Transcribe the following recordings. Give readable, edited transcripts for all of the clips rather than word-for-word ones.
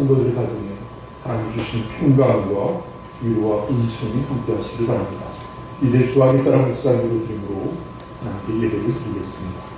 성도들 가정에 하나님 주신 평강과 위로와 은총이 함께 하시기 바랍니다. 이제 주하에 따라 묵상으로 드림으로 하나님께 예배를 드리겠습니다.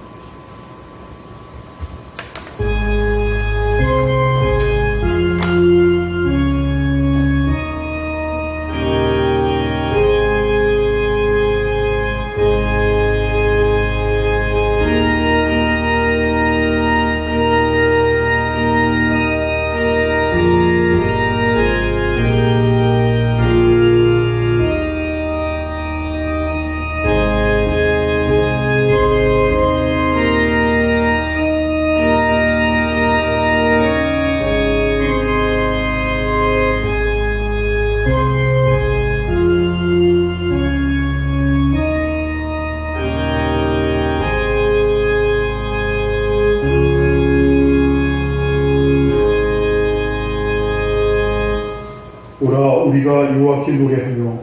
우리가 여호와께 노래하며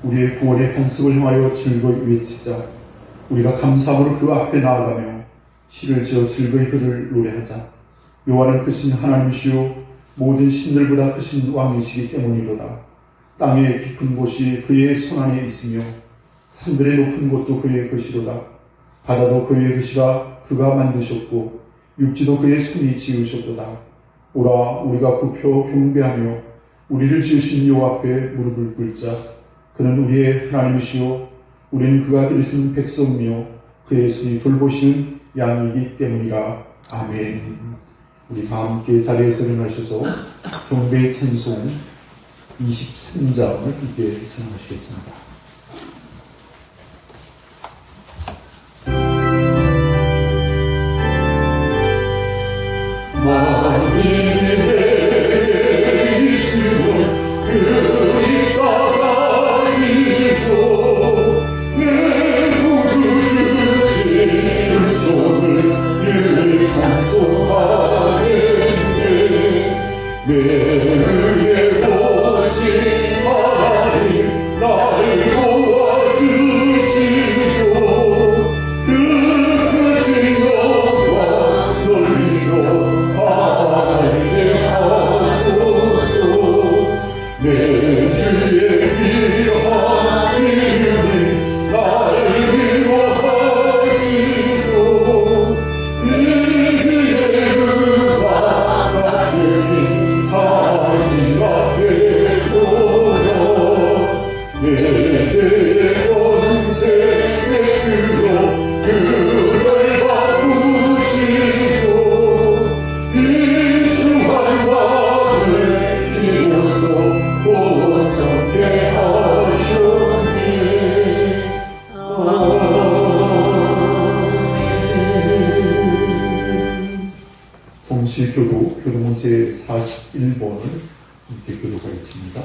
우리의 구원의 반석을 향하여 즐거이 외치자. 우리가 감사함으로 그 앞에 나아가며 시를 지어 즐거이 그를 노래하자. 여호와는 크신 하나님이시요 모든 신들보다 크신 왕이시기 때문이로다. 땅의 깊은 곳이 그의 손안에 있으며 산들의 높은 곳도 그의 것이로다. 바다도 그의 것이라 그가 만드셨고 육지도 그의 손이 지으셨도다. 오라 우리가 굽혀 경배하며 우리를 지으신 여호와 앞에 무릎을 꿇자. 그는 우리의 하나님이시요 우리는 그가 기르신 백성이며 그의 손이 돌보시는 양이기 때문이라. 아멘. 우리 다 함께 자리에서 일어나셔서 경배의 찬송 23장을 함께 찬양하시겠습니다. 그리 따라지고 내 구주 주신 손을 늘 찬송하는데 내 위에 오신 하나님 나를 도와주시고 그 크신 영광 넓이로 하나님의 하소서. 내 주의 귀한 이름이 나를 위로하시고 이기의 그가 같으니 사지가 되도록 내 죄의 권세 내 그로 그를 바꾸시고 이 주한 밤을 비로소 고성케 하셨네. 성실교도 교도문제 41번을 함께 교독하겠습니다.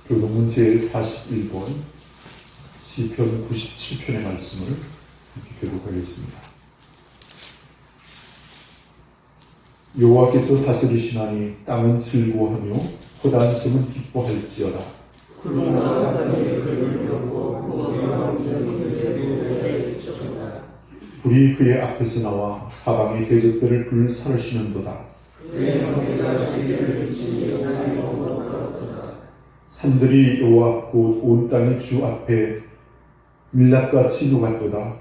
교도문제 41번 시편 97편의 말씀을 함께 교독하겠습니다. 여호와께서 다스리시나니 땅은 즐거워하며 허다한 성은 기뻐할지어다. 불이 그의 앞에서 나와 사방의 대적들을 불사르시는도다. 산들이 여호와 곧 온 땅의 주 앞에 밀랍같이 녹았도다.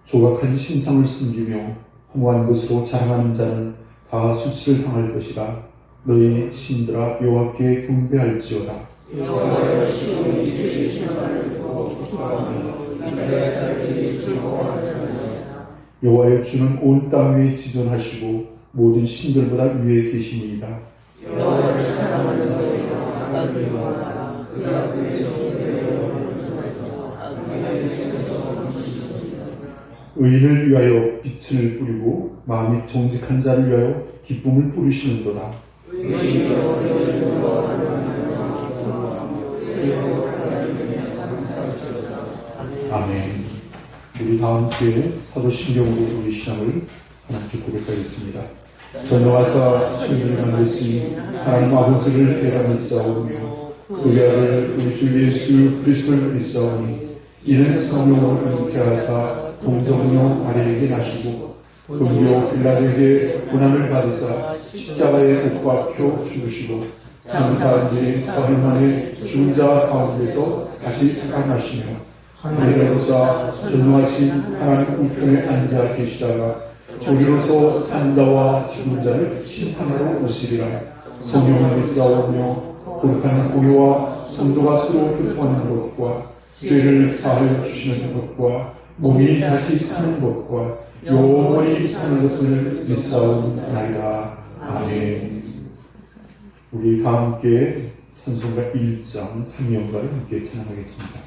조각한 신상을 숨기며 허무한 것으로 자랑하는 자는 다 수치를 당할 것이라. 너희 신들아 여호와께 경배할지어다. 여호와의 주는 온 땅 위에 지존하시고 모든 신들보다 위에 계시니이다. 의인을 위하여 빛을 뿌리고 마음이 정직한 자를 위하여 기쁨을 뿌리시는도다. 아멘. 우리 다 함께 사도신경으로 우리 신앙을 하나님께 고백하겠습니다. 전능하사 천지를 만드신 하나님 아버지를 내가 믿사오며 그의 아들 우리 주 예수 그리스도를 믿사오니 이는 성령을 은폐하사 동정녀 마리에게 나시고 본교 빌라도에게 고난을 받으사 십자가에 못 박혀 죽으시고 장사한 지 사흘 만에 죽은 자 가운데서 다시 살아나시며 하늘에로서 전능하신 하나님 우편에 앉아 계시다가 저리로서 산자와 죽은 자를 심판하러 오시리라. 성령을 믿사오며 거룩한 공유와 성도가 서로 교통하는 것과 죄를 사하여 주시는 것과 몸이 다시 사는 것과 영원히 사는 것을 믿사옵나이다. 아멘. 우리 다 함께 찬송가 1장 3연가를 함께 찬양하겠습니다.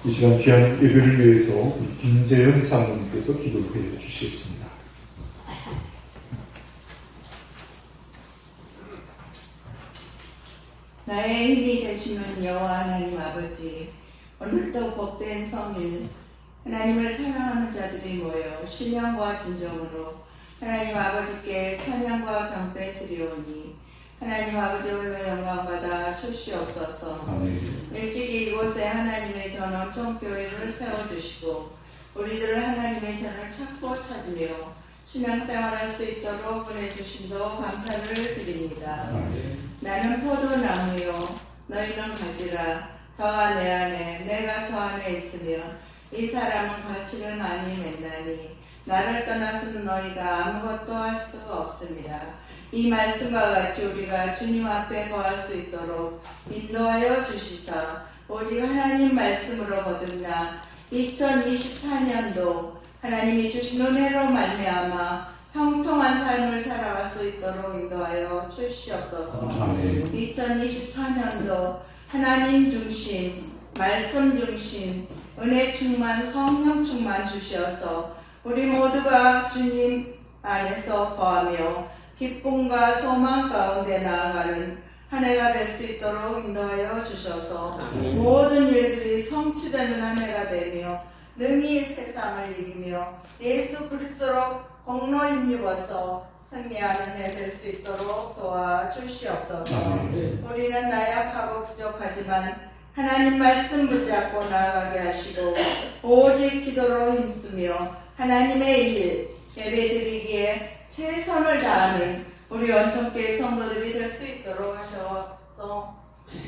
이 시간 귀한 예배를 위해서 우리 김재현 사모님께서 기도해 주시겠습니다. 나의 힘이 되시는 여호와 하나님 아버지, 오늘도 복된 성일 하나님을 사랑하는 자들이 모여 신령과 진정으로 하나님 아버지께 찬양과 경배 드리오니 하나님 아버지 홀로 영광받아 주시옵소서. 아멘. 일찍이 이곳에 하나님의 전원청 교회를 세워주시고 우리들을 하나님의 전을 찾고 찾으며 신앙생활할 수 있도록 보내주심도 감사를 드립니다. 아멘. 나는 포도나무요 너희는 가지라. 저와 내 안에 내가 저 안에 있으며 이 사람은 가지를 많이 맺나니 나를 떠나서는 너희가 아무것도 할 수가 없습니다. 이 말씀과 같이 우리가 주님 앞에 거할 수 있도록 인도하여 주시사 오직 하나님 말씀으로 거듭나 2024년도 하나님이 주신 은혜로 말미암아 형통한 삶을 살아갈 수 있도록 인도하여 주시옵소서. 아멘. 2024년도 하나님 중심, 말씀 중심, 은혜 충만, 성령 충만 주시어서 우리 모두가 주님 안에서 거하며 기쁨과 소망 가운데 나아가는 한 해가 될 수 있도록 인도하여 주셔서 모든 일들이 성취되는 한 해가 되며 능히 세상을 이기며 예수 그리스도로 공로 힘입어서 승리하는 해 될 수 있도록 도와주시옵소서. 우리는 나약하고 부족하지만 하나님 말씀 붙잡고 나아가게 하시고 오직 기도로 힘쓰며 하나님의 일 예배드리기에 최선을 다하는 우리 원천교회 성도들이 될 수 있도록 하셔서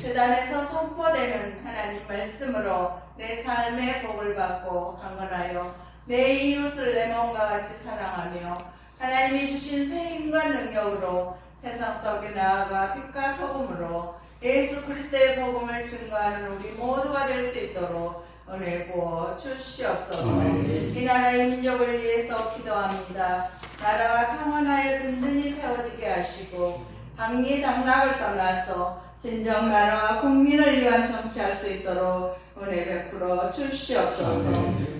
세단에서 선포되는 하나님 말씀으로 내 삶의 복을 받고 강건하여 내 이웃을 내 몸과 같이 사랑하며 하나님이 주신 새 힘과 능력으로 세상 속에 나아가 빛과 소금으로 예수 그리스도의 복음을 증거하는 우리 모두가 될 수 있도록 은혜 부어 주시옵소서. 이 나라의 민족을 위해서 기도합니다. 나라가 평안하여 든든히 세워지게 하시고 당리 당락을 떠나서 진정 나라와 국민을 위한 정치할 수 있도록 은혜 베풀어 주시옵소서.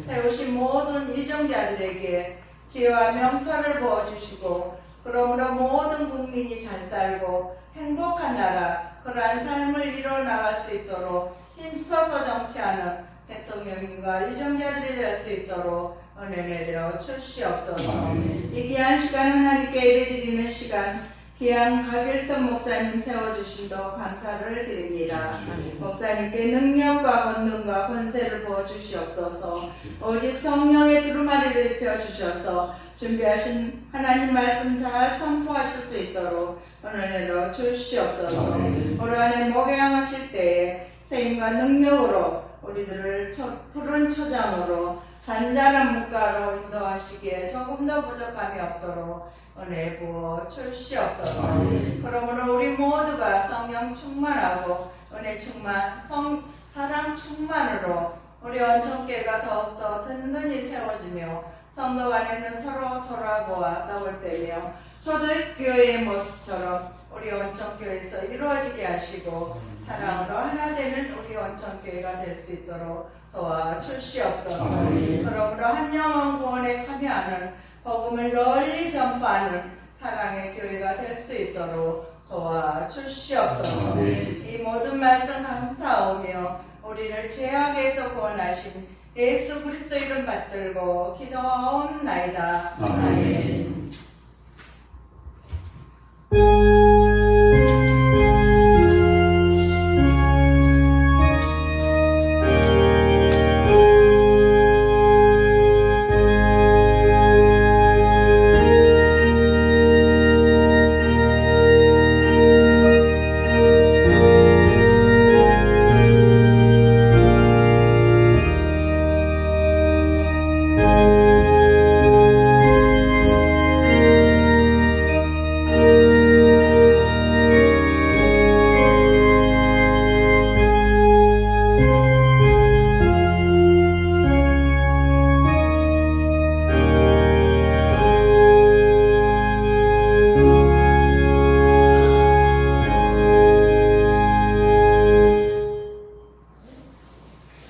세우신 모든 이정자들에게 지혜와 명철을 부어주시고 그러므로 모든 국민이 잘 살고 행복한 나라 그러한 삶을 이뤄나갈 수 있도록 힘써서 정치하는 대통령님과 유정자들이 될 수 있도록 은혜 내려 주시옵소서. 이 귀한 시간 하나님께 예배드리는 시간 귀한 박일성 목사님 세워주심도 감사를 드립니다. 목사님께 능력과 권능과 권세를 부어주시옵소서. 오직 성령의 두루마리를 입혀주셔서 준비하신 하나님 말씀 잘 선포하실 수 있도록 은혜로 주시옵소서. 올 한해 목양하실 때에 세임과 능력으로 우리들을 푸른 초장으로 잔잔한 물가로 인도하시기에 조금도 부족함이 없도록 은혜 부어 주시옵소서. 그러므로 우리 모두가 성령 충만하고 은혜 충만, 사랑 충만으로 우리 원천교회가 더욱더 든든히 세워지며 성도 간에는 서로 돌아보아 나올 때며 초대교회의 모습처럼 우리 원천교회에서 이루어지게 하시고 사랑으로 하나 되는 우리 원천교회가 될 수 있도록 도와주시옵소서. 그러므로 한 영혼 구원에 참여하는 복음을 널리 전파하는 사랑의 교회가 될 수 있도록 도와주시옵소서. 이 모든 말씀 감사하며 우리를 죄악에서 구원하신 예수 그리스도 이름 받들고 기도하옵나이다. 아멘.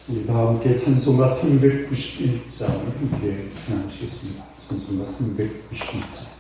우리가 함께 찬송가 391장을 함께 찬양하시겠습니다. 찬송가 391장.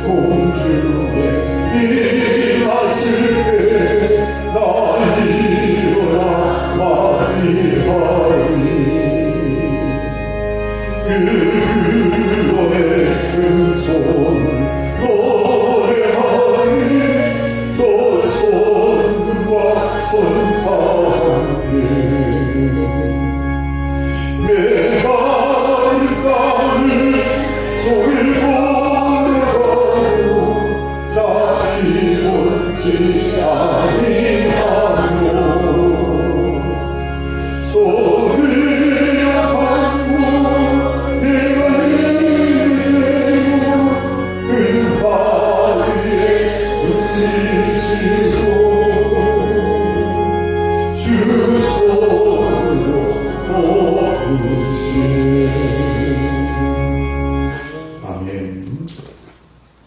공중에 임하실 때나 일어나 그원의 금손 노래하니 저 손과 천사께 메마른 땅을 종일 걸어가도 나 피곤치 아니하노 소리야 방구 내가 이르되고 은바위에 승리지도 주 손으로 뽑으시 아멘.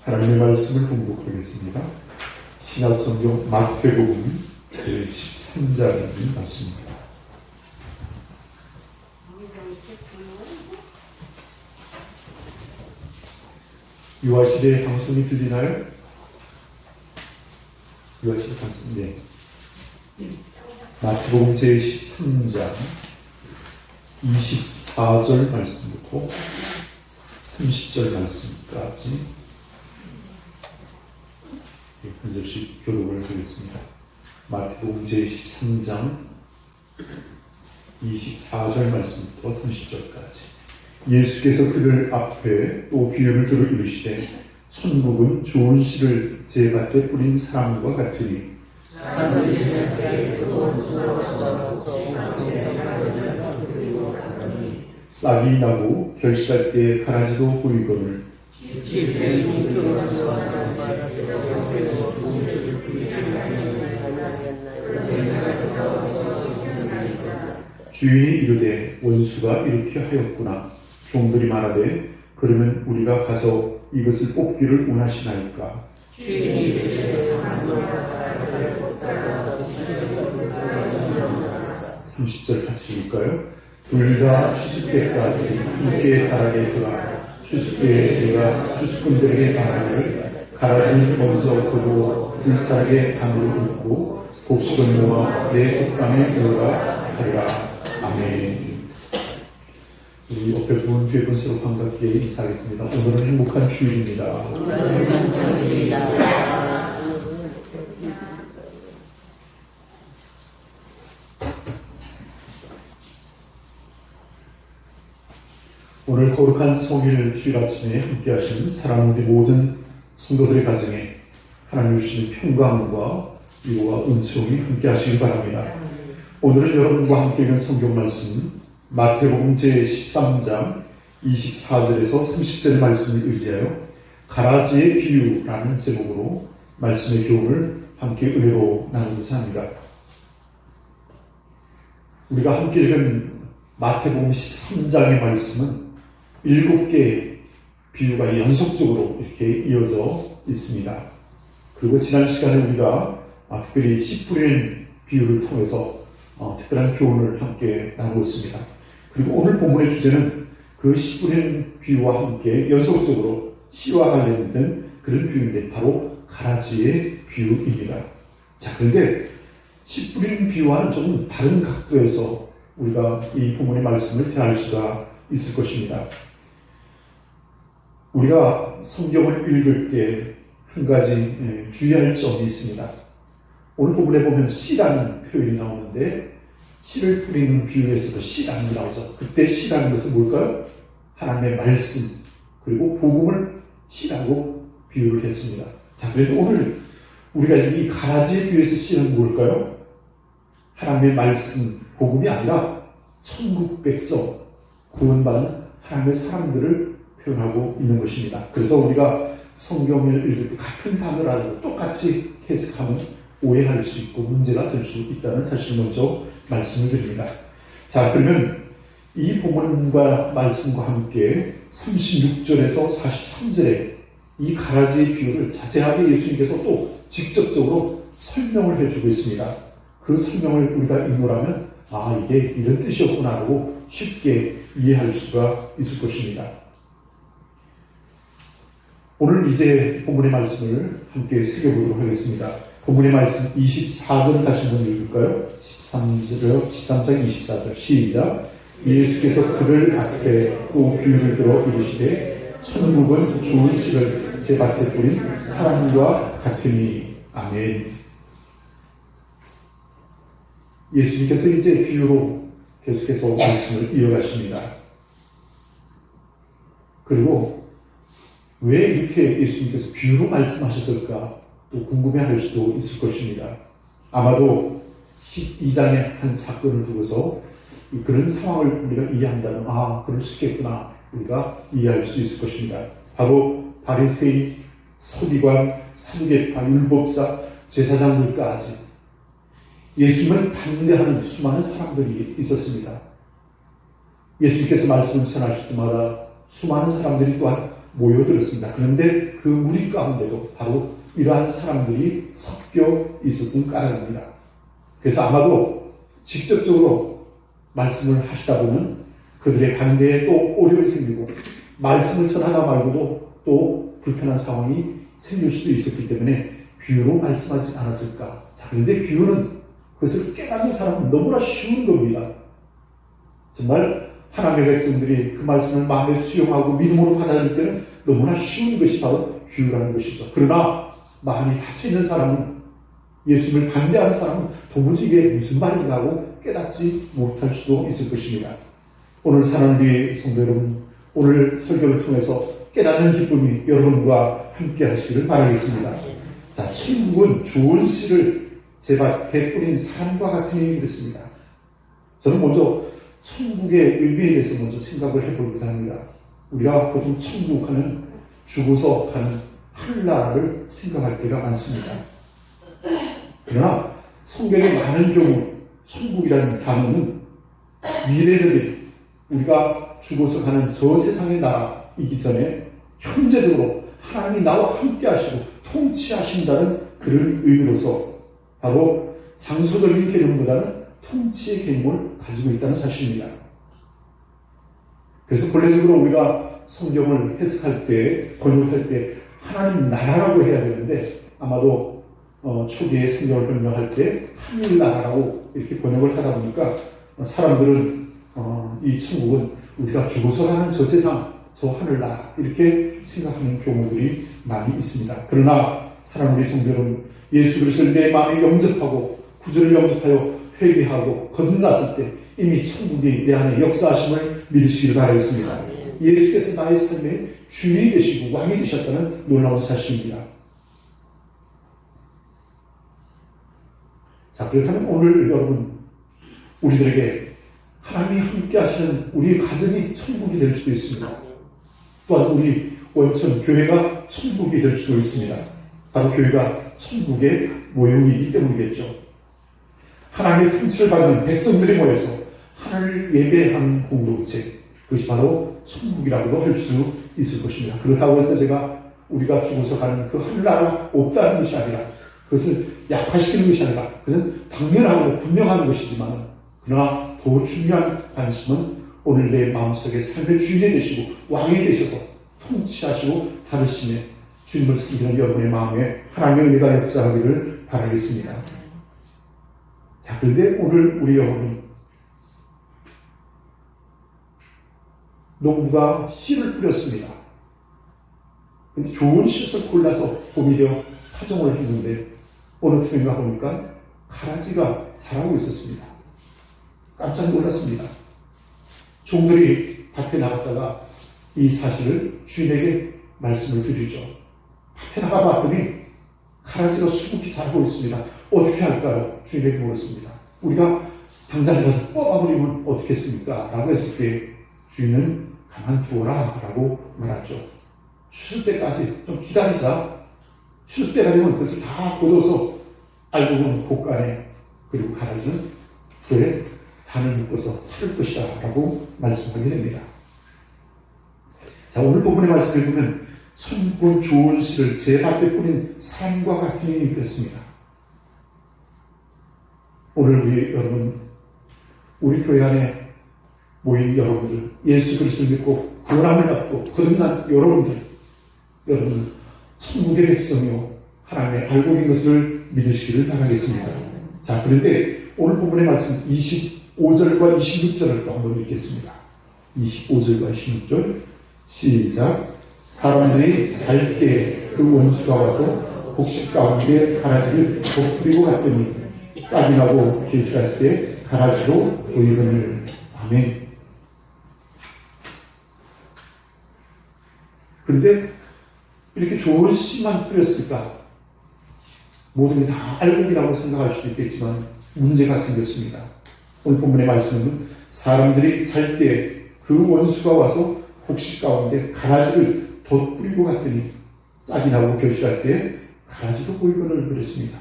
하나님의 말씀을 공독하겠습니다. 신약성경 마태복음 제13장의 말씀입니다. 유아시대 방송이 들리나요? 유아시대 방송, 네. 마태복음 제13장 24절 말씀부터 30절 말씀까지 한 절씩 교독을 하겠습니다. 마태복음 제13장 24절 말씀부터 30절까지. 예수께서 그들 앞에 또 비유를 들어 이르시되 천국은 좋은 씨를 제 밭에 뿌린 사람과 같으니 싹이 나고 결실할 때 가라지도 보이거늘 주인이 이르되 원수가 이렇게 하였구나. 종들이 말하되 그러면 우리가 가서 이것을 뽑기를 원하시나이까. 30절 같이 읽을까요? 둘 다 추수때까지 함께 자라게 두라. 추수때에 내가 추수꾼들에게 말하기를 가라지는 먼저 거두어 불사르게 담으로 굽고 곡식은 모아 내 옷감에 넣으라 하리라. 아멘. 우리 옆에 분 뒤에 분 서로 반갑게 인사하겠습니다. 오늘은 행복한 주일입니다. 오늘 거룩한 성일 주일 아침에 함께 하시는 사랑하는 우리 모든 성도들의 가정에 하나님 주시는 평강과 위로와 은총이 함께 하시길 바랍니다. 오늘은 여러분과 함께 읽은 성경 말씀 마태복음 제13장 24절에서 30절의 말씀을 의지하여 가라지의 비유라는 제목으로 말씀의 교훈을 함께 은혜로 나누고자 합니다. 우리가 함께 읽은 마태복음 13장의 말씀은 7개의 비유가 연속적으로 이렇게 이어져 있습니다. 그리고 지난 시간에 우리가 특별히 씨 뿌리는 비유를 통해서 특별한 교훈을 함께 나누었습니다. 그리고 오늘 본문의 주제는 그 씨 뿌리는 비유와 함께 연속적으로 씨와 관련된 그런 비유인데 바로 가라지의 비유입니다. 자, 그런데 씨 뿌리는 비유와는 조금 다른 각도에서 우리가 이 본문의 말씀을 대할 수가 있을 것입니다. 우리가 성경을 읽을 때 한 가지 주의할 점이 있습니다. 오늘 본문에 보면 씨라는 표현이 나오는데 씨를 뿌리는 비유에서도 씨라는 게 나오죠. 그때 씨라는 것은 뭘까요? 하나님의 말씀 그리고 복음을 씨라고 비유를 했습니다. 자, 그래도 오늘 우리가 이 가라지의 비유에서 씨는 뭘까요? 하나님의 말씀, 복음이 아니라 천국 백성, 구원받은 하나님의 사람들을 표현하고 있는 것입니다. 그래서 우리가 성경을 읽을 때 같은 단어라도 똑같이 해석하면 오해할 수 있고 문제가 될 수 있다는 사실을 먼저 말씀을 드립니다. 자, 그러면 이 본문과 말씀과 함께 36절에서 43절에 이 가라지의 비유를 자세하게 예수님께서 또 직접적으로 설명을 해주고 있습니다. 그 설명을 우리가 읽노라면 이게 이런 뜻이었구나 하고 쉽게 이해할 수가 있을 것입니다. 오늘 이제 본문의 말씀을 함께 새겨보도록 하겠습니다. 본문의 말씀 24절 다시 한번 읽을까요? 13장 24절 시작. 예수께서 그들 앞에 또 비유를 들어 이르시되 천국은 좋은 씨를 제 밭에 뿌린 사람과 같으니. 아멘. 예수님께서 이제 비유로 계속해서 말씀을 이어가십니다. 그리고 왜 이렇게 예수님께서 비유로 말씀하셨을까 또 궁금해할 수도 있을 것입니다. 아마도 12장의 한 사건을 두고서 그런 상황을 우리가 이해한다면 그럴 수 있겠구나 우리가 이해할 수 있을 것입니다. 바로 바리새인, 서기관, 사두개파, 율법사, 제사장들까지 예수님을 반대하는 수많은 사람들이 있었습니다. 예수님께서 말씀을 전하실 때마다 수많은 사람들이 또한 모여들었습니다. 그런데 그 무리 가운데도 바로 이러한 사람들이 섞여 있었던 까닭입니다. 그래서 아마도 직접적으로 말씀을 하시다 보면 그들의 반대에 또 어려움이 생기고 말씀을 전하다 말고도 또 불편한 상황이 생길 수도 있었기 때문에 비유로 말씀하지 않았을까. 자, 그런데 비유는 그것을 깨닫는 사람은 너무나 쉬운 겁니다. 정말 하나님의 백성들이 그 말씀을 마음에 수용하고 믿음으로 받아들일 때는 너무나 쉬운 것이 바로 비유라는 것이죠. 그러나 마음이 닫혀있는 사람은, 예수님을 반대하는 사람은 도무지 이게 무슨 말인가 하고 깨닫지 못할 수도 있을 것입니다. 오늘 사랑하는 성도 여러분, 오늘 설교를 통해서 깨닫는 기쁨이 여러분과 함께 하시기를 바라겠습니다. 자, 천국은 좋은 씨를 제 밭에 뿌린 사람과 같으니 그랬습니다. 저는 먼저 천국의 의미에 대해서 먼저 생각을 해보고자 합니다. 우리가 보통 천국 하는 죽어서 가는 하늘나라를 생각할 때가 많습니다. 그러나 성경의 많은 경우 천국이라는 단어는 미래적인 우리가 죽어서 가는 저 세상의 나라이기 전에 현재적으로 하나님이 나와 함께 하시고 통치하신다는 그런 의미로서 바로 장소적인 개념보다는 통치의 개념을 가지고 있다는 사실입니다. 그래서 본래적으로 우리가 성경을 해석할 때, 번역할 때 하나님 나라라고 해야 되는데 아마도 초기에 성경을 번역할 때 하늘나라라고 이렇게 번역을 하다 보니까 사람들은 이 천국은 우리가 죽어서 가는 저 세상, 저 하늘나라 이렇게 생각하는 경우들이 많이 있습니다. 그러나 사랑하는 우리 성도 여러분, 예수 그리스도를 내 마음에 영접하고 구주를 영접하여 회개하고 거듭났을 때 이미 천국이 내 안에 역사하심을 믿으시기를 바라겠습니다. 예수께서 나의 삶의 주인이 되시고 왕이 되셨다는 놀라운 사실입니다. 자, 그렇다면 오늘 여러분, 우리들에게 하나님이 함께 하시는 우리 가정이 천국이 될 수도 있습니다. 또한 우리 원천 교회가 천국이 될 수도 있습니다. 바로 교회가 천국의 모형이기 때문이겠죠. 하나님의 통치를 받는 백성들이 모여서 하나님을 예배하는 공동체, 그것이 바로 천국이라고도 할 수 있을 것입니다. 그렇다고 해서 우리가 죽어서 가는 그 하늘나라 없다는 것이 아니라, 그것을 약화시키는 것이 아니라, 그것은 당연하고 분명한 것이지만, 그러나 더 중요한 관심은 오늘 내 마음속에 삶의 주인이 되시고 왕이 되셔서 통치하시고 다루심에 주님을 섬기는 여러분의 마음에 하나님의 은혜가 역사하기를 바라겠습니다. 자, 그런데 오늘 우리 여러분, 농부가 씨를 뿌렸습니다. 근데 좋은 씨를 골라서 봄이려 파종을 했는데 어느 틈인가 보니까 가라지가 자라고 있었습니다. 깜짝 놀랐습니다. 종들이 밭에 나갔다가 이 사실을 주인에게 말씀을 드리죠. 밭에 나가봤더니 가라지가 수북히 자라고 있습니다. 어떻게 할까요? 주인에게 물었습니다. 우리가 당장이라도 뽑아버리면 어떻겠습니까? 라고 했을 때 주인은 가만두어라 라고 말하죠. 추수 때까지 좀 기다리자. 추수 때가 되면 그것을 다 걷어서 알고 보면 곡간에, 그리고 가라지는 불에 단을 묶어서 살 것이다 라고 말씀하게 됩니다. 자, 오늘 본문의 말씀을 보면 천국은 좋은 씨를 제 밭에 뿌린 사람과 같으니 그랬습니다. 오늘 우리 여러분, 우리 교회 안에 모인 여러분들, 예수 그리스도를 믿고 구원함을 받고 거듭난 여러분은 천국의 백성이요 하나님의 알고 계신 것을 믿으시기를 바라겠습니다. 자, 그런데 오늘 본문의 말씀 25 25절과 26절을 또 한번 읽겠습니다. 25절과 26절 시작. 사람들이 잘 때 그 원수가 와서 곡식 가운데 가라지를 덮으리고 갔더니 싹이 나고 길쭉할 때 가라지로 보이거늘. 아멘. 그런데 이렇게 좋은 씨만 뿌렸을까? 모든 게 다 알곡이라고 생각할 수도 있겠지만 문제가 생겼습니다. 오늘 본문의 말씀은 사람들이 살 때 그 원수가 와서 곡식 가운데 가라지를 덧뿌리고 갔더니 싹이 나고 결실할 때 가라지도 보이거늘 그랬습니다.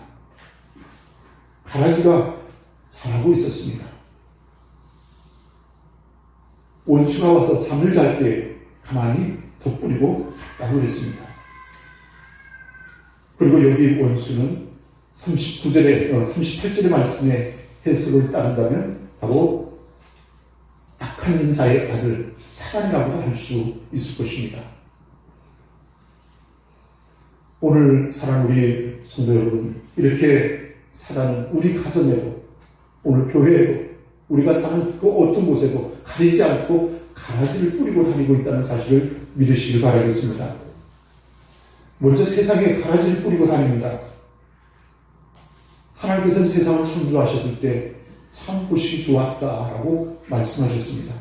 가라지가 자라고 있었습니다. 원수가 와서 잠을 잘 때 가만히 덧뿌리고 갔다고 그랬습니다. 그리고 여기 원수는 38절의 말씀의 해석을 따른다면 바로 악한 인사의 아들 사단이라고도 할 수 있을 것입니다. 오늘 사랑하는 우리 성도 여러분, 이렇게 사단은 우리 가정에도 오늘 교회에도 우리가 사는 그 어떤 곳에도 가리지 않고 가라지를 뿌리고 다니고 있다는 사실을 믿으시길 바라겠습니다. 먼저 세상에 가라지를 뿌리고 다닙니다. 하나님께서는 세상을 창조하셨을 때 참 보시기 좋았다라고 말씀하셨습니다.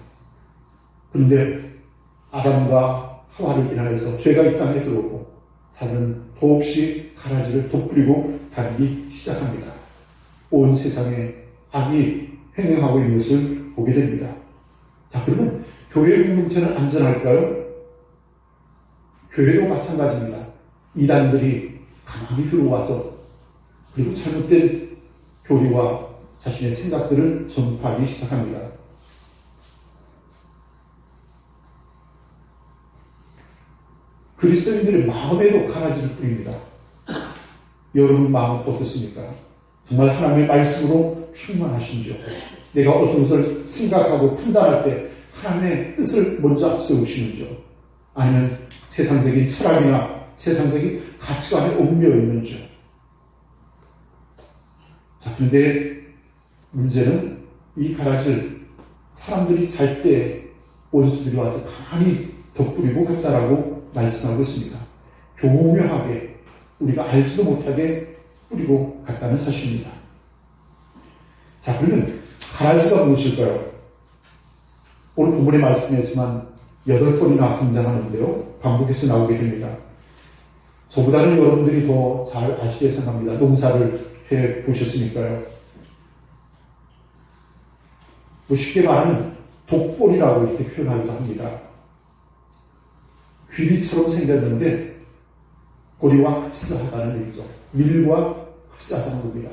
그런데 아담과 하와를 인하여서 죄가 이 땅에 들어오고 사람은 더없이 가라지를 덧뿌리고 다니기 시작합니다. 온 세상에 악이 횡행하고 있는 것을 보게 됩니다. 자, 그러면 교회 공동체는 안전할까요? 교회도 마찬가지입니다. 이단들이 가만히 들어와서 그리고 잘못된 교리와 자신의 생각들을 전파하기 시작합니다. 그리스도인들의 마음에도 가라지를 뿌립니다. 여러분 마음 어떻습니까? 정말 하나님의 말씀으로 충만하신지요? 내가 어떤 것을 생각하고 판단할 때 하나님의 뜻을 먼저 앞세우시는지요? 아니면 세상적인 철학이나 세상적인 가치관에 옮겨 있는지요? 자, 그런데 문제는 이 가라지를 사람들이 잘 때 원수들이 와서 가만히 덧뿌리고 갔다라고 말씀하고 있습니다. 교묘하게 우리가 알지도 못하게 뿌리고 갔다는 사실입니다. 자, 그러면 가라지가 무엇일까요? 오늘 본문의 말씀에서만 8번이나 등장하는데요. 반복해서 나오게 됩니다. 저보다는 여러분들이 더 잘 아시게 생각합니다. 농사를 해 보셨으니까요. 쉽게 말하면 독볼이라고 이렇게 표현하기도 합니다. 귀리처럼 생겼는데 고리와 흡사하다는 얘기죠. 밀과 흡사하다는 겁니다.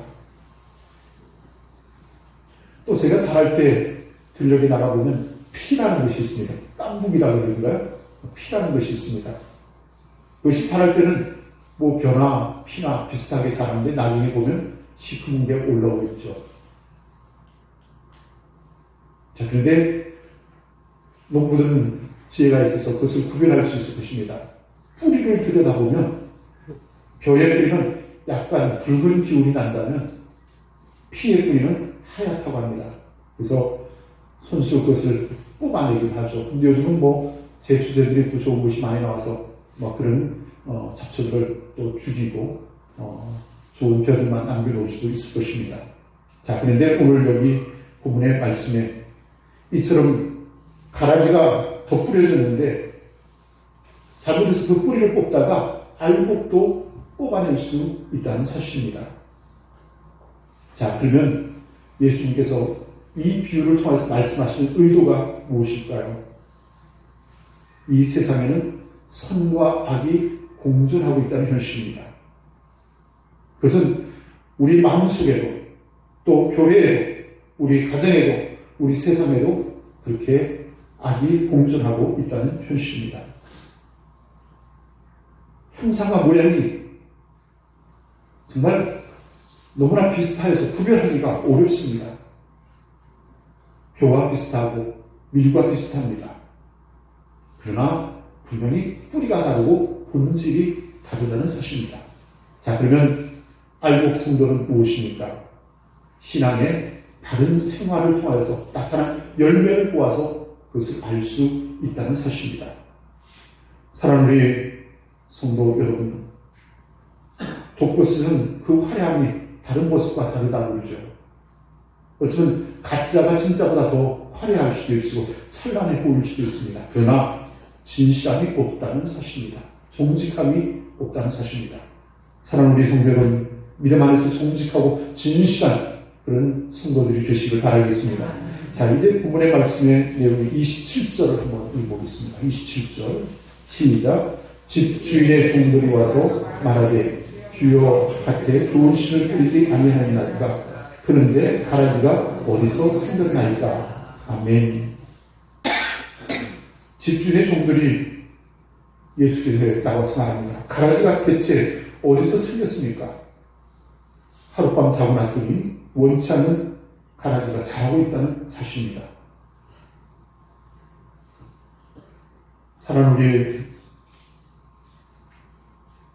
또 제가 자랄 때 들녘에 나가보면 피라는 것이 있습니다. 깐북이라고 그러는가요? 피라는 것이 있습니다. 그것이 자랄 때는 뭐 벼나 피나 비슷하게 자라는데 나중에 보면 시커먼 게 올라오겠죠. 자, 그런데 농부들은 지혜가 있어서 그것을 구별할 수 있을 것입니다. 뿌리를 들여다보면 벼의 뿌리는 약간 붉은 기운이 난다면 피의 뿌리는 하얗다고 합니다. 그래서 손수로 그것을 뽑아내기도 하죠. 근데 요즘은 뭐 제초제들이 또 좋은 것이 많이 나와서 뭐 그런 잡초들을 또 죽이고 좋은 벼들만 남겨놓을 수도 있을 것입니다. 자, 그런데 오늘 여기 본문의 말씀에 이처럼 가라지가 덧뿌려졌는데 잘못해서 그 뿌리를 뽑다가 알곡도 뽑아낼 수 있다는 사실입니다. 자, 그러면 예수님께서 이 비유를 통해서 말씀하시는 의도가 무엇일까요? 이 세상에는 선과 악이 공존하고 있다는 현실입니다. 그것은 우리 마음속에도 또 교회에도 우리 가정에도 우리 세상에도 그렇게 악이 공존하고 있다는 현실입니다. 형상과 모양이 정말 너무나 비슷하여서 구별하기가 어렵습니다. 벼와 비슷하고 밀과 비슷합니다. 그러나 분명히 뿌리가 다르고 본질이 다르다는 사실입니다. 자, 그러면 알곡 성도는 무엇입니까? 신앙의 다른 생활을 통해서 나타난 열매를 보아서 그것을 알 수 있다는 사실입니다. 사랑하는 우리 성도 여러분, 독버섯은 그 화려함이 다른 모습과 다르다고 그러죠. 어쩌면 가짜가 진짜보다 더 화려할 수도 있고 찬란해 보일 수도 있습니다. 그러나 진실함이 없다는 사실입니다. 정직함이 없다는 사실입니다. 사랑하는 우리 성도 여러분, 믿음 안에서 정직하고 진실한 그런 성도들이 되시길 바라겠습니다. 자, 이제 본문의 말씀의 내용이 27절을 한번 읽어보겠습니다. 27절 시작. 집주인의 종들이 와서 말하되 주여 밭에 좋은 씨를 뿌리지 아니하였나이까. 그런데 가라지가 어디서 생겼나이까. 아멘. 집주인의 종들이 예수께서 나와서 말합니다. 가라지가 대체 어디서 생겼습니까? 하룻밤 자고 났더니 원치 않는 가라지가 자라고 있다는 사실입니다. 사랑하는 우리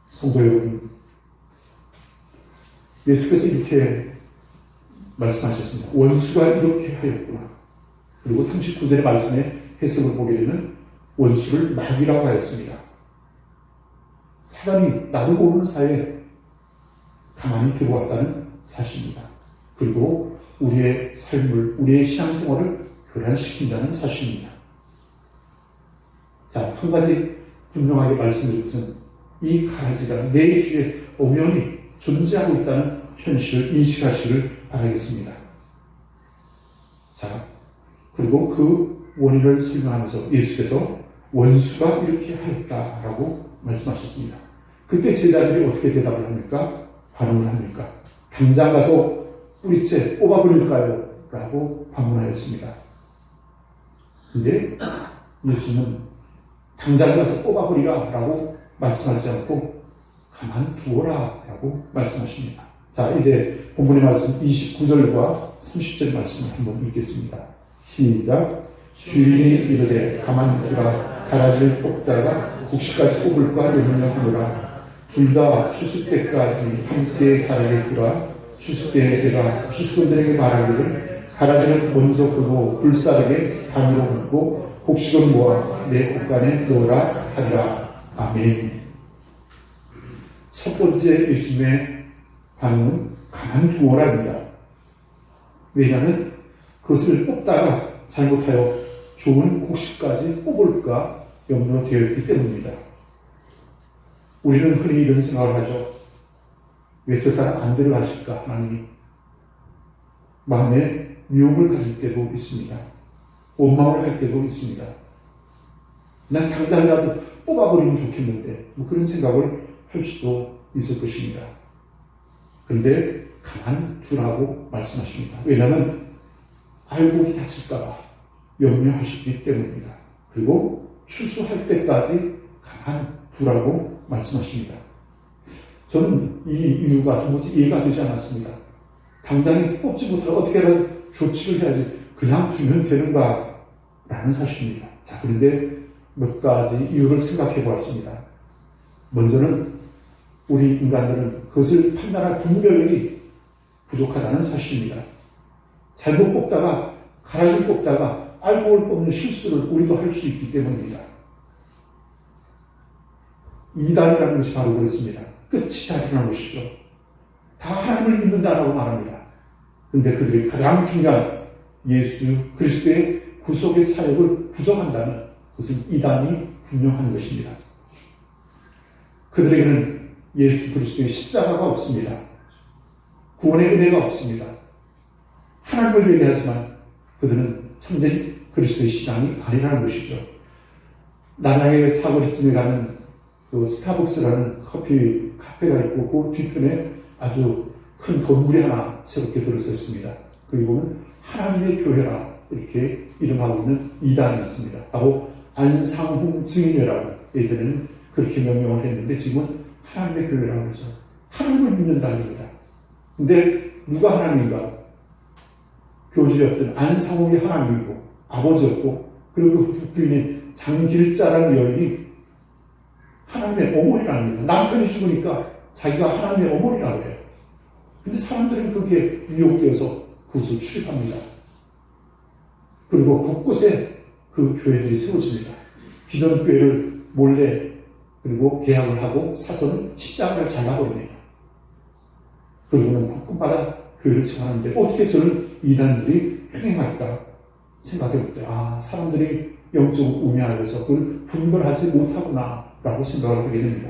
성도 여러분, 예수께서 이렇게 말씀하셨습니다. 원수가 이렇게 하였구나. 그리고 39절의 말씀의 해석을 보게 되면 원수를 마귀라고 하였습니다. 사단이 나도 모르는 사이에 가만히 들어왔다는 사실입니다. 그리고 우리의 삶을, 우리의 신앙생활을 교란시킨다는 사실입니다. 자, 한 가지 분명하게 말씀드릴 것은 이 가라지가 내 주에 엄연히 존재하고 있다는 현실을 인식하시길 바라겠습니다. 자, 그리고 그 원인을 설명하면서 예수께서 원수가 이렇게 하였다라고 말씀하셨습니다. 그때 제자들이 어떻게 대답을 합니까? 반응을 합니까? 당장 가서 뿌리채 뽑아버릴까요? 라고 반문하였습니다. 근데 예수는 당장 가서 뽑아버리라 라고 말씀하지 않고 가만두어라 라고 말씀하십니다. 자, 이제 본문의 말씀 29절과 30절 말씀을 한번 읽겠습니다. 시작. 주인이 이르되 가만두라. 가라지를 뽑다가 곡식까지 뽑을까 염려하노라. 둘 다 추수 때까지 함께 자라게 두라. 추수 때에 내가 추수꾼들에게 말하기를 가라지를 먼저 끄고 불사르게 단으로 묶고 곡식은 모아 내 곳간에 넣으라 하리라. 아멘. 첫 번째 예수님의 반응은 가만두어라입니다. 왜냐하면 그것을 뽑다가 잘못하여 좋은 곡식까지 뽑을까 염려되어 있기 때문입니다. 우리는 흔히 이런 생각을 하죠. 왜 저 사람 안 데려가실까? 하나님이 마음에 미움을 가질 때도 있습니다. 원망을 할 때도 있습니다. 난 당장이라도 뽑아버리면 좋겠는데 뭐 그런 생각을 할 수도 있을 것입니다. 그런데 가만두라고 말씀하십니다. 왜냐하면 알곡이 다칠까봐 염려하셨기 때문입니다. 그리고 추수할 때까지 가만두라고 말씀하십니다. 저는 이 이유가 도무지 이해가 되지 않았습니다. 당장에 뽑지 못하고 어떻게라도 조치를 해야지 그냥 두면 되는가 라는 사실입니다. 자, 그런데 몇 가지 이유를 생각해 보았습니다. 먼저는 우리 인간들은 그것을 판단할 분별력이 부족하다는 사실입니다. 잘못 뽑다가 가라지를 뽑다가 알곡을 뽑는 실수를 우리도 할 수 있기 때문입니다. 이단이라는 것이 바로 그렇습니다. 끝이 다 드러난 것이죠. 다 하나님을 믿는다라고 말합니다. 그런데 그들이 가장 중요한 예수 그리스도의 구속의 사역을 부정한다면 그것은 이단이 분명한 것입니다. 그들에게는 예수 그리스도의 십자가가 없습니다. 구원의 은혜가 없습니다. 하나님을 얘기하지만 그들은 참된 그리스도의 신앙이 아니라는 것이죠. 남양의 사거리쯤에 가는 그 스타벅스라는 커피 카페가 있고 그 뒤편에 아주 큰 건물이 하나 새롭게 들어서 있습니다. 거기 보면 하나님의 교회라 이렇게 이름하고 있는 이단이 있습니다. 바로 안상홍 증인회라고 예전에는 그렇게 명명을 했는데 지금은 하나님의 교회라고 그러죠. 하나님을 믿는다는 겁니다. 근데 누가 하나님인가? 교주였던 안상홍이 하나님이고 아버지였고 그리고 그 부인이 장길자라는 여인이 하나님의 어머니라는 겁니다. 남편이 죽으니까 자기가 하나님의 어머니라고 해요. 근데 사람들은 거기에 미혹되어서 그곳을 출입합니다. 그리고 곳곳에 그 교회들이 세워집니다. 기존 교회를 몰래 그리고 계약을 하고 사서는 십자가를 잘라버립니다. 그리고는 곳곳마다 교회를 세워하는데 어떻게 저는 이단들이 행행할까 생각해볼 때 사람들이 영적으로 우매하여서 그걸 분별하지 못하구나 라고 생각을 하게 됩니다.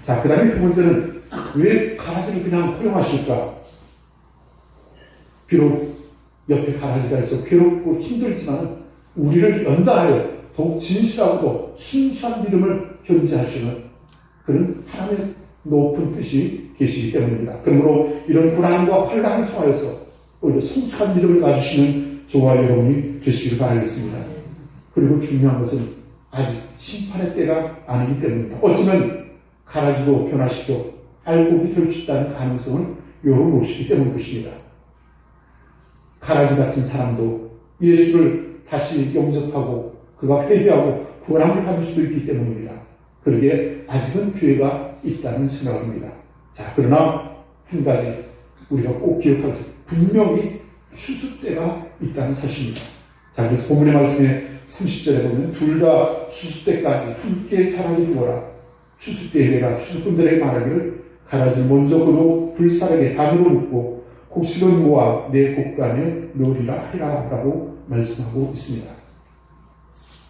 자, 그 다음에 두 번째는 왜 가라지를 그냥 허용하실까? 비록 옆에 가라지가 있어 괴롭고 힘들지만 우리를 연다하여 더욱 진실하고도 순수한 믿음을 견지하시는 그런 하나님의 높은 뜻이 계시기 때문입니다. 그러므로 이런 고난과 환난을 통하여서 오히려 성숙한 믿음을 가지시는 저와 여러분이 되시기를 바라겠습니다. 그리고 중요한 것은 아직 심판의 때가 아니기 때문입니다. 어쩌면 가라지로 변화시켜 알곡이 될 수 있다는 가능성을 열어놓으시기 때문인 것입니다. 가라지 같은 사람도 예수를 다시 영접하고 그가 회개하고 구원함을 받을 수도 있기 때문입니다. 그러기에 아직은 기회가 있다는 생각을 합니다. 자, 그러나 한 가지 우리가 꼭 기억할 것은 분명히 추수 때가 있다는 사실입니다. 자, 그래서 본문의 말씀에 30절에 보면 둘 다 추수 때까지 함께 자라게 두어라. 추수 때에 내가 추수꾼들에게 말하기를 가라지를 먼저 그로 불사르게 단으로 묶고 곡식은 모아 내 곡간에 놓으리라 하리라 라고 말씀하고 있습니다.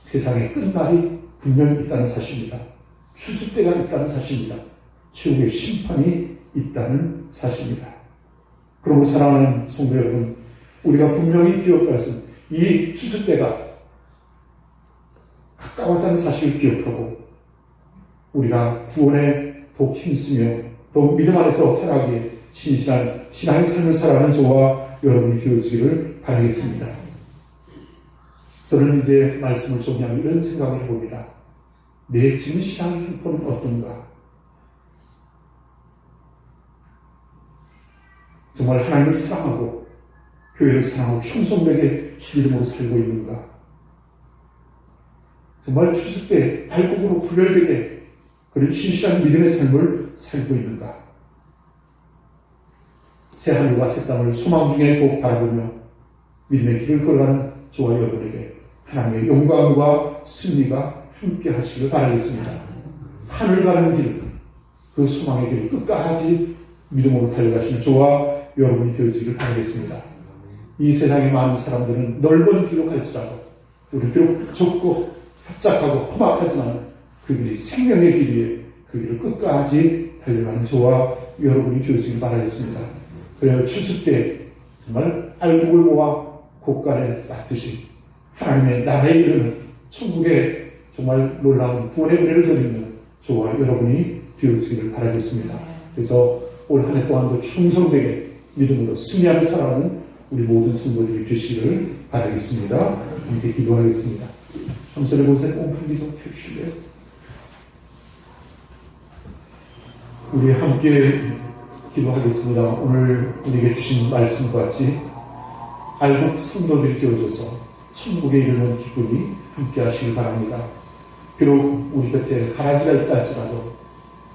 세상의 끝날이 분명히 있다는 사실입니다. 추수 때가 있다는 사실입니다. 최후의 심판이 있다는 사실입니다. 그러므로 사랑하는 성도 여러분, 우리가 분명히 기억할 것은 이 추수 때가 가까웠다는 사실을 기억하고 우리가 구원에 더욱 힘쓰며 더욱 믿음 안에서 살아가기에 신실한 신앙의 삶을 살아가는 저와 여러분이 되어지기를 바라겠습니다. 저는 이제 말씀을 정리하며 이런 생각을 해봅니다. 내 지금 신앙의 형편은 어떤가? 정말 하나님을 사랑하고 교회를 사랑하고 충성되게 주 이름으로 살고 있는가? 정말 추수 때 알곡으로 분별되게 그리고 신실한 믿음의 삶을 살고 있는가? 새하늘과 새 땅을 소망 중에 꼭 바라보며 믿음의 길을 걸어가는 저와 여러분에게 하나님의 영광과 승리가 함께 하시길 바라겠습니다. 하늘 가는 길, 그 소망의 길 끝까지 믿음으로 달려가시는 저와 여러분이 되어지기를 바라겠습니다. 이 세상의 많은 사람들은 넓은 길로 갈지라도 우리 비록 좁고 협착하고 험악하지만 그 길이 생명의 길이에 그 길을 끝까지 달려가는 저와 여러분이 되어지기를 바라겠습니다. 그래야 추수 때 정말 알곡을 모아 곡간에 쌓듯이 하나님의 나라에 이르는 천국의 정말 놀라운 구원의 은혜를 드리는 저와 여러분이 되어지기를 바라겠습니다. 그래서 올 한 해 동안도 충성되게 믿음으로 승리하는 살아가는 우리 모든 성도들이 되시기를 바라겠습니다. 함께 기도하겠습니다. 함선의 곳에 옹풍기 좀 펴주실래요? 우리 함께 기도하겠습니다. 오늘 우리에게 주신 말씀과 같이 알곡 성도들이 되어져서 천국에 이르는 기쁨이 함께 하시길 바랍니다. 비록 우리 곁에 가라지가 있다 할지라도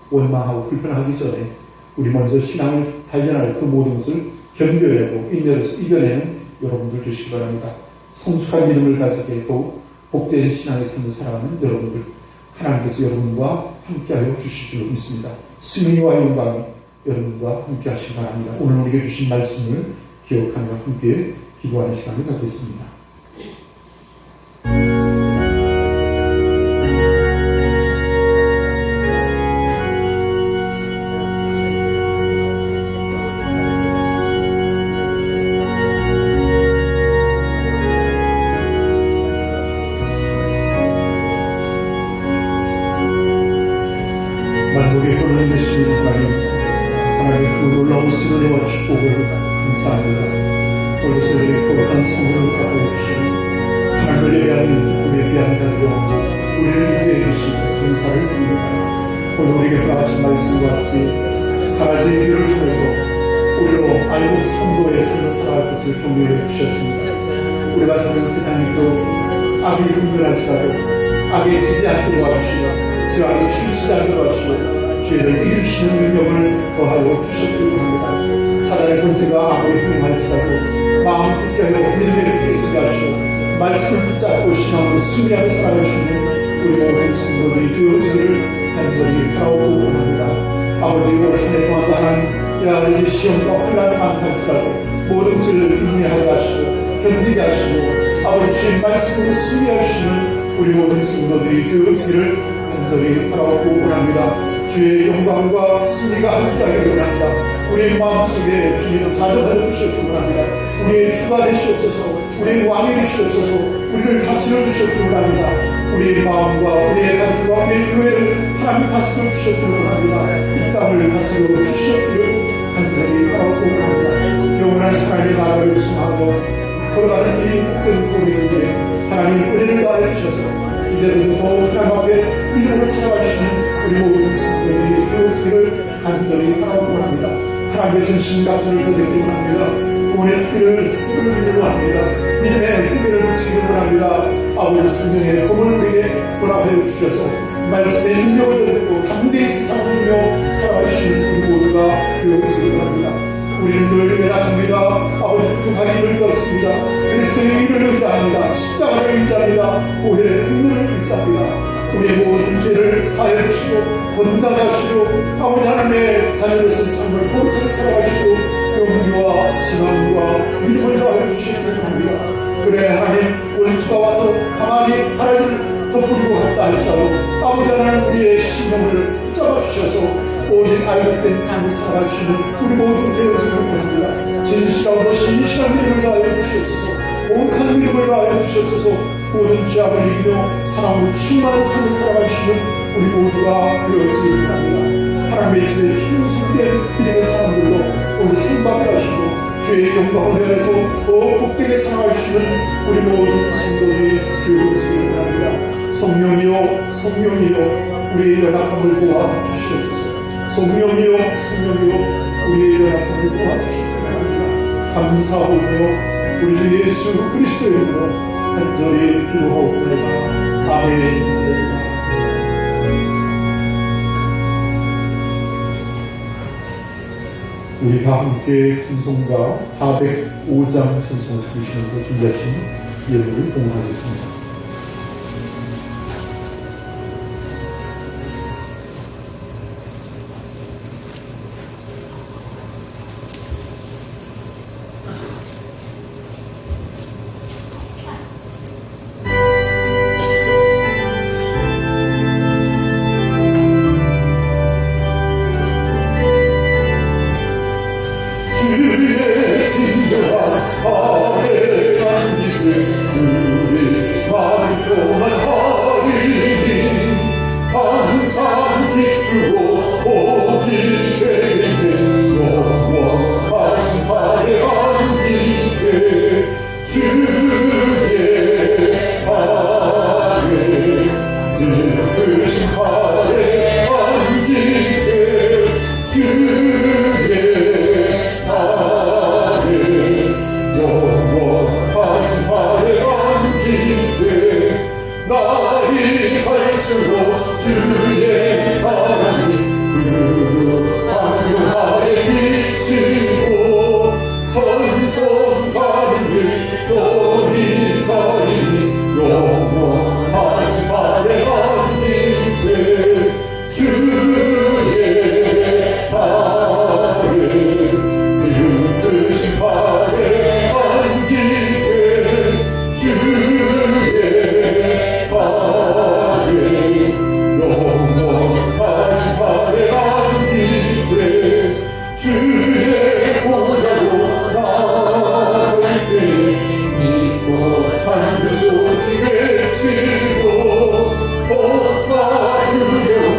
원망하고 불편하기 전에 우리 먼저 신앙을 단련할 그 모든 것을 견뎌야 하고 인내로서 이겨내는 여러분들 되시기 바랍니다. 성숙한 믿음을 가지게 또 복된 신앙의 삶을 살아가는 여러분들, 하나님께서 여러분과 함께하여 주실 줄 믿습니다. 승리와 영광이 여러분과 함께 하시기 바랍니다. 오늘 우리에게 주신 말씀을 기억하며 함께 기도하는 시간을 갖겠습니다. 만족의 흐르는 되시는 하나님의 그 놀라운 은혜와 축복을 감사합니다. 돌려서들의 거룩한 성물을 갖고 주시고 하나님을 예배하는 기쁨에 귀한 자리로 우리를 위해 주시고 감사를 드립니다. 오늘 우리에게 허락하신 말씀과 같이 가라지의 길을 통해서 우리로 알곡 성도의 삶을 살아갈 것을 격려해 주셨습니다. 우리가 사는 세상이 또 악이 분분할지라도 악에 지지 않게 도와주시고 저 악에 치우치지 않게 도와주시고 죄를 이루시는 능력을 더하여 주셨기를 합니다. 사단의 권세가 아무리 흥할지라도 마음 굳게 하여 믿음에 붙게 쓰게 하시고 말씀을 붙잡고 신앙으로 승리하며 살아가시는 우리 모든 성도들이 되어지기를 간절히 바라고 원합니다. 아버지 올 한 해 동안 하나님 이제 시험과 혼란이 많다할지라도 모든 것을 인내하게 하시고 견디게 하시고 아버지 주의 말씀으로 승리하시는 우리 모든 성도들이 되어지기를 간절히 바라고 원합니다. 주의 영광과 승리가 함께하기를 원합니다. 우리의 마음속에 주님을 자정하여 주시옵기를 원합니다. 우리의 주가 되시옵소서, 우리의 왕이 되시옵소서, 우리를 다스려 주시옵기를 원합니다. 우리의 마음과 우리의 가족과 우리의 교회를 하나님 다스려 주시옵기를 원합니다. 이 땅을 다스려 주시옵기를 간절히 바라고 원합니다. 영원한 하나님의 나라를 수상하며 걸어가는 이 복된 우리에게 하나님 은혜를 다해 주셔서 이제는 더욱 하나님 앞에 믿음으로 살아가시는 우리 모든 성도들이 되어지기를 간절히 바라고 합니다. 하나님의 전신갑주를 더듬기를 원합니다. 구원의 투기를 쓰기를 원합니다. 믿음의 후기를 붙이기를 원합니다. 아버지 성령의 검을 우리에게 허락하여 주셔서 말씀의 능력을 듣고 담대히 세상을 누려 살아가시는 우리 모두가 되어지기를 원합니다. 우리는 늘 연약합니다. 아버지 부족하기 일도 없습니다. 그리스도의 일을 의지합니다. 십자가를 의지합니다. 보혈의 분노를 의지합니다. 우리의 모든 죄를 사하여 주시고 권당하시고 아버지 하나님의 자녀로서 삶을 거룩하게 살아가시고 용기와 신앙과 믿음을 더하여 주시기를 합니다. 그래 하나님 원수가 와서 가만히 가라지를 덮어주고 갔다 할지라도 아버지 하나님 우리의 신령을 붙잡아 주셔서 오직 알곡된 삶을 살아가시는 우리 모두 되어지기를 원합니다. 진실하고 신실한 믿음을 다하여 주시옵소서, 온칸 믿음을 다하여 주시옵소서, 모든 죄악을 이기며 사랑으로 충만한 삶을 살아가시는 우리 모두가 되어지기를 원합니다. 하나님의 집에 충성된 믿음의 사람들로 오늘 선받게 하시고 주의 영광을 위해서 더 복되게 살아가시는 우리 모든 성도들이 되어지기를 원합니다. 성령이여 성령이여 우리의 연약함을 도와주시옵소서. 성령이여 성령이여 우리의 연약함을 도와주시기를 합니다. 감사하오며 우리 주 예수 그리스도의 이름으로 간절히 기도하옵나이다. 아멘. 우리 다 함께 찬송가 405장 찬송을 부르시면서 준비하신 예물을 봉헌하겠습니다. 날이 갈수록 주의 사랑이 그릇한 나에 비치고 전선 가리니 또리 가리니 영원하신 발에 안기세 주의 발에 늙으신 발에 안기세 주의 영원하신 발에 안기세 주의 보좌로 나갈 때 믿고 찬그 소리 외치고 법과 두려움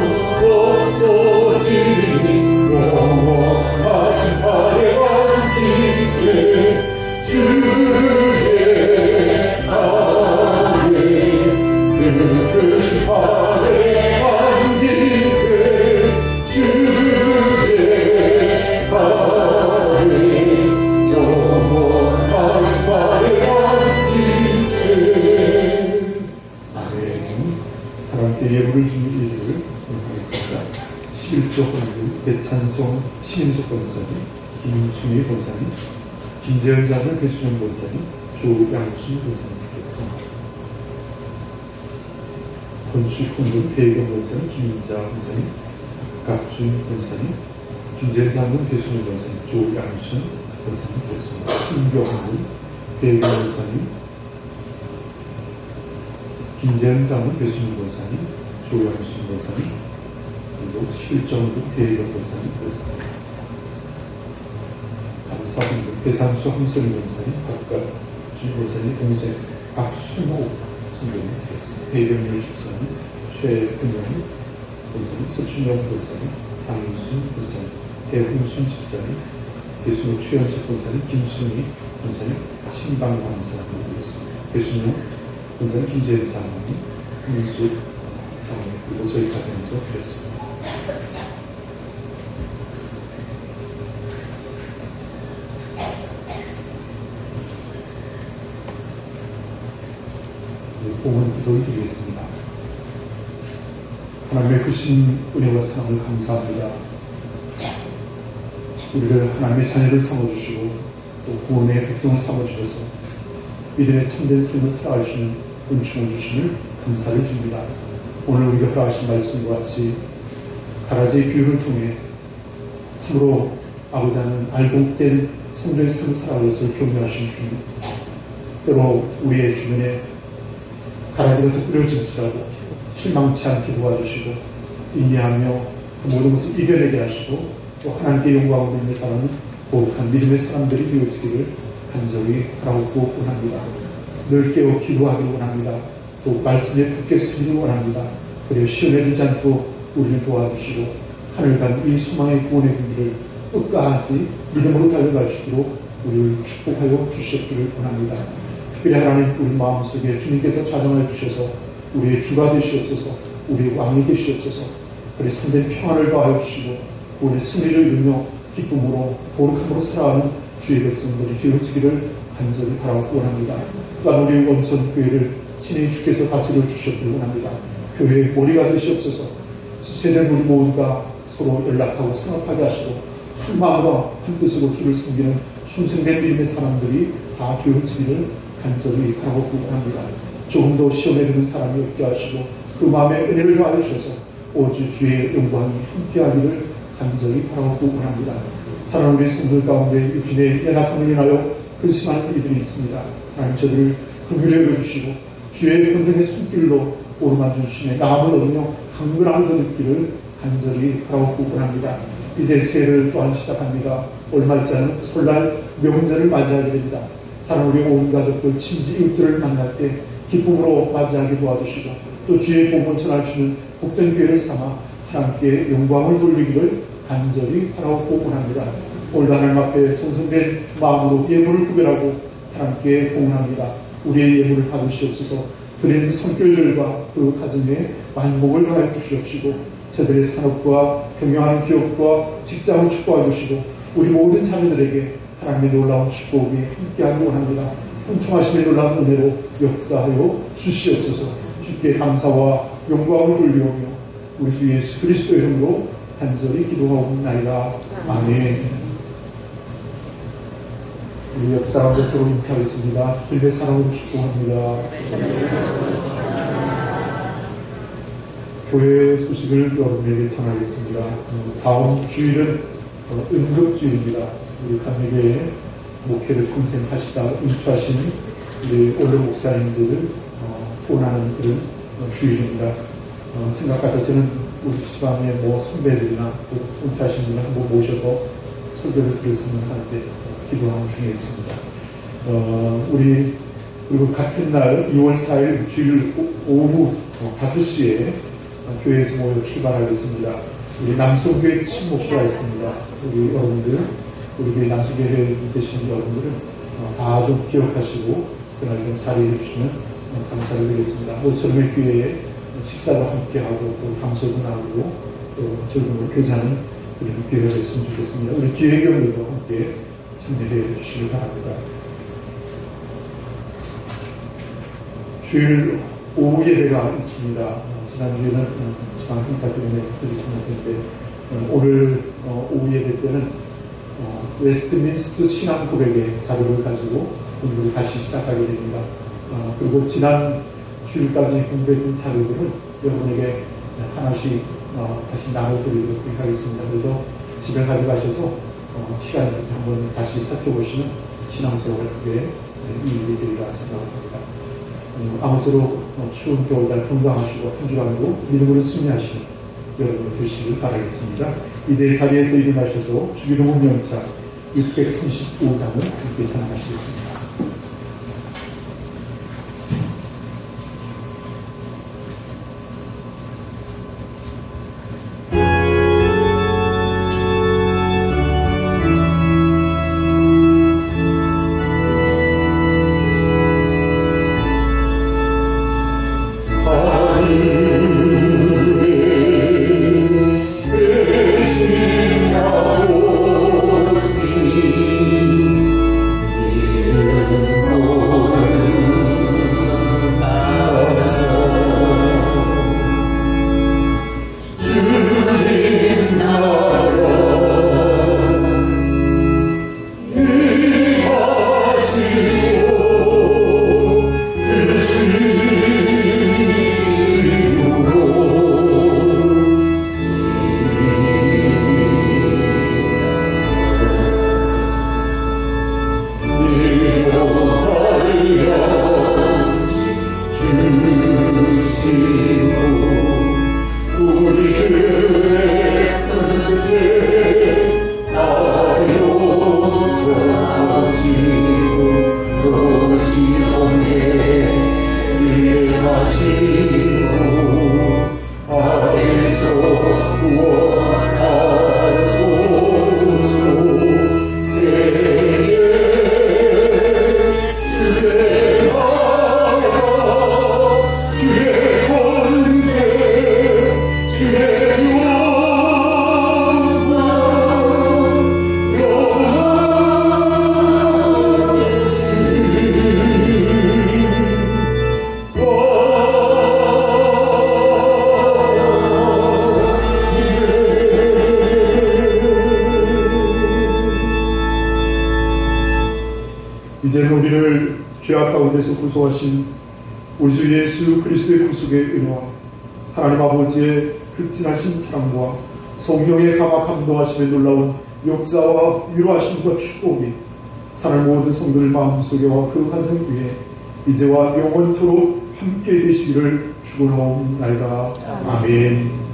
없어지니 영원하신 발에 안기세 주의 발에 늙으신 발에 안기세 주의 발에 영원하신 발에 안기세. 아멘. 하나님께 예물을 드리는 일을 하겠습니다. 11조 헌금 대찬송 신인석 권사님, 김수미 권사님, 김재현 장로 배순영 권사님, 조양순 권사님 되겠습니다. 건축 헌금 배경 권사님, 김인자 권사님, 박준 권사님, 김재현 장로 배순영 권사님, 조양순 권사님 되겠습니다. 순교 헌금 배경 권사님, 김재현 장로 배순영 권사님, 조양순 권사님, 그리고 11정도 배경 권사님 되겠습니다. 감사합니다. 배산수 함선희 권사님, 각각 주 권사님 동생 박순호 선배님 되겠습니다. 배경률 집사님, 최근영 권사님, 서춘영 권사님, 장윤순 권사님, 배훈순 집사님, 배순호 최연석 권사님, 김순희 권사님, 신방 권사님 되겠습니다. 배순영 권사님, 김재현 장로님, 김수 장로님, 그리고 저희 가정에서 드렸습니다. 오늘 기도를 드리겠습니다. 하나님의 크신 은혜와 사랑을 감사합니다. 우리를 하나님의 자녀를 삼아주시고 또 구원의 백성을 삼아주셔서 믿음의 참된 삶을 살아갈 수 있는 은총을 주심을 감사를 드립니다. 오늘 우리가 허락하신 말씀과 같이 가라지의 비유를 통해 참으로 아버지는 알곡된 성도의 삶을 살아갈 것을 격려하신 주님, 때로 우리의 주변에 가라지가 더 뿌려질지라도 실망치 않게 도와주시고 인내하며 그 모든 것을 이겨내게 하시고 또 하나님께 영광을 돌리며 살아가는 거룩한 믿음의 사람들이 되어지기를 간절히 바라고 원합니다. 늘 깨어 기도하기를 원합니다. 또 말씀에 굳게 서기를 원합니다. 그리고 시험에 들지 않도록 우리를 도와주시고 하늘간 이 소망의 구원의 길을 끝까지 믿음으로 달려갈 수 있도록 우리를 축복하여 주시기를 원합니다. 특별히 하나님 우리 마음속에 주님께서 좌정하여 주셔서 우리의 주가 되시옵소서, 우리의 왕이 되시옵소서, 그리고 참된 평안을 더하여 주시고 우리의 승리를 이루며 기쁨으로 거룩함으로 살아가는 주의 백성들이 되어지기를 간절히 바라고 원합니다. 또한 우리 원선 교회를 친히 주께서 다스려 주셨기를 원합니다. 교회의 머리가 되시옵소서, 지체된 우리 모두가 서로 연락하고 상합하게 하시고 한 마음과 한 뜻으로 주를 섬기는 순승된 믿음의 사람들이 다 되어지기를 간절히 바라고 원합니다. 조금 더 시험에 드는 사람이 없게 하시고 그 마음에 은혜를 더하여 주셔서 오직 주의 영광이 함께하기를 간절히 바라고 원합니다. 사랑하는 우리 성도들 가운데 육신의 연약함을 인하여 근심하는 이들이 있습니다. 하나님 저들을 긍휼히 여겨주시고 주의 권능의 손길로 오르만져 주시며 나음을 얻으며 강건함을 거두기를 간절히 바라고 원합니다. 이제 새해를 또한 시작합니다. 얼마 있지 않은 설날 명절을 맞이하게 됩니다. 사랑하는 우리 온 가족들, 친지, 이웃들을 만날 때 기쁨으로 맞이하게 도와주시고 또 주의 복을 전할 수 있는 복된 기회를 삼아 하나님께 영광을 돌리기를 간절히 바라고 원합니다. 오늘도 하나님 앞에 정성된 마음으로 예물을 구별하고 하나님께 공헌합니다. 우리의 예물을 받으시옵소서. 드리는 손길들과 그 가정에 만복을 더하여 주시옵시고 저들의 산업과 경영하는 기업과 직장을 축복해 주시고 우리 모든 자녀들에게 하나님의 놀라운 축복이 함께하기 원합니다. 풍성하심의 놀라운 은혜로 역사하여 주시옵소서. 주께 감사와 영광을 돌리오며 우리 주 예수 그리스도의 이름으로 간절히 기도하옵나이다. 아멘. 우리 옆 사람들 서로 인사하겠습니다. 주님의 사랑으로 축복합니다. 교회 소식을 여러분에게 전하겠습니다. 다음 주일은 응급주일입니다. 우리 감리교회 목회를 평생하시다 인투하신 우리 올로 목사님들을 후원하는 그런 주일입니다. 생각 같아서는 우리 지방의 선배들이나 또 은퇴하신 분을 한번 모셔서 설교를 들었으면 하는데 기도하는 중에 있습니다. 우리 그리고 같은 날 2월 4일 주일 오후 5시에 교회에서 모여 출발하겠습니다. 우리 남성교회 친목회가 있습니다. 우리 여러분들, 우리 교회 남성교회에 계신 여러분들은 다 좀 기억하시고 그날 좀 자리해 주시면 감사를 드리겠습니다. 모처럼의 교회에 식사도 함께하고 또 감소도 나누고 또 즐거움을 교제하는 그런 기회가 됐으면 좋겠습니다. 우리 기회경들도 함께 참여해 주시기 바랍니다. 주일 오후 예배가 있습니다. 지난주에는 지방 행사 때문에 그러지 못했는데 오늘 오후 예배 때는 웨스트민스터 신앙 고백의 자료를 가지고 공부를 다시 시작하게 됩니다. 그리고 지난 주일까지 공부했던 자료들을 여러분에게 하나씩 다시 나눠드리도록 하겠습니다. 그래서 집에 가져가셔서 시간 있을 때 한번 다시 살펴보시면 신앙생활을 크게 이익이 되리라 생각합니다. 아무쪼록 추운 겨울날 건강하시고 한 주간도 믿음으로 승리하시는 여러분 되시길 바라겠습니다. 이제 자리에서 일어나셔서 주기도문 명차 635장을 함께 찬양하시겠습니다. 이제는 우리를 죄악 가운데서 구속하신 우리 주 예수 그리스도의 구속의 은혜와 하나님 아버지의 극진하신 사랑과 성령의 강력함 도하심에 놀라운 역사와 위로하심과 축복이 사는 모든 성도들 마음속에와 그 환상 위에 이제와 영원토록 함께 되시기를 축원하옵나이다. 아멘.